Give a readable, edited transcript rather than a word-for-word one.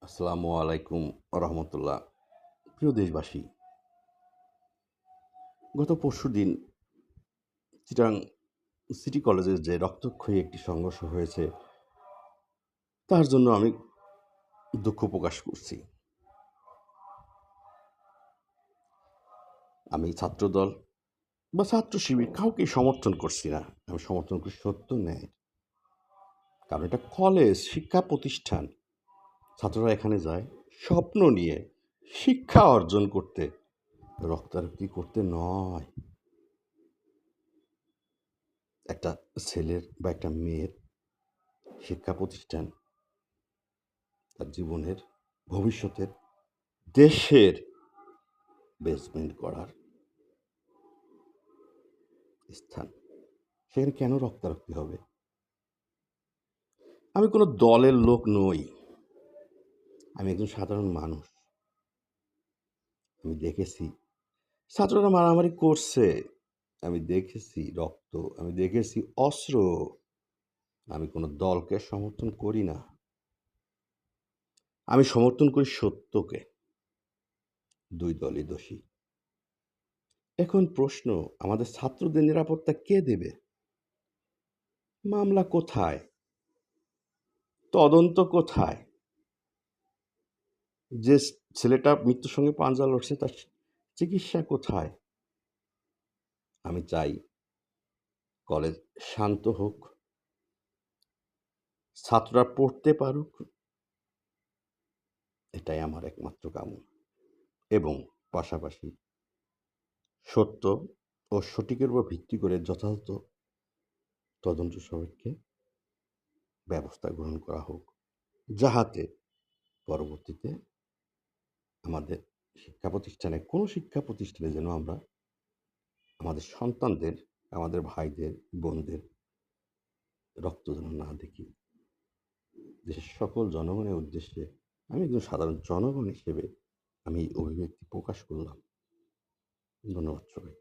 আসসালামু আলাইকুম রহমতুল্লাহ। প্রিয় দেশবাসী, গত পরশুদিন চিটাং সিটি কলেজের যে রক্তক্ষয়ী একটি সংঘর্ষ হয়েছে, তার জন্য আমি দুঃখ প্রকাশ করছি। আমি ছাত্রদল বা ছাত্র শিবির কাউকে সমর্থন করছি না। আমি সমর্থন করি সত্য ন্যায়। কারণ এটা কলেজ, শিক্ষা প্রতিষ্ঠান। ছাত্ররা এখানে যায় স্বপ্ন নিয়ে শিক্ষা অর্জন করতে, রক্তারক্তি করতে নয়। একটা ছেলের বা একটা মেয়ের শিক্ষা প্রতিষ্ঠান তার জীবনের, ভবিষ্যতের, দেশের বেসমেন্ট করার স্থান। সেখানে কেন রক্তারক্তি হবে? আমি কোনো দলের লোক নই। আমি একজন সাধারণ মানুষ। আমি দেখেছি ছাত্ররা মারামারি করছে। আমি দেখেছি রক্ত, আমি দেখেছি অস্ত্র। আমি কোনো দলকে সমর্থন করি না। আমি সমর্থন করি সত্যকে। দুই দলই দোষী। এখন প্রশ্ন, আমাদের ছাত্রদের নিরাপত্তা কে দেবে? মামলা কোথায়? তদন্ত কোথায়? যে ছেলেটা মৃত্যুর সঙ্গে পাঞ্জা লড়ছে তার চিকিৎসা কোথায়? আমি চাই কলেজ শান্ত হোক, ছাত্ররা পড়তে পারুক, এটাই আমার একমাত্র কামনা। এবং পাশাপাশি সত্য ও সঠিকের উপর ভিত্তি করে যথাযথ তদন্ত সাপেক্ষে ব্যবস্থা গ্রহণ করা হোক, যাহাতে পরবর্তীতে আমাদের শিক্ষা প্রতিষ্ঠানে, কোনো শিক্ষা প্রতিষ্ঠানে যেন আমরা আমাদের সন্তানদের, আমাদের ভাইদের, বোনদের রক্ত যেন না দেখি। দেশের সকল জনগণের উদ্দেশ্যে আমি একজন সাধারণ জনগণ হিসেবে আমি এই অভিব্যক্তি প্রকাশ করলাম। ধন্যবাদ সবাই।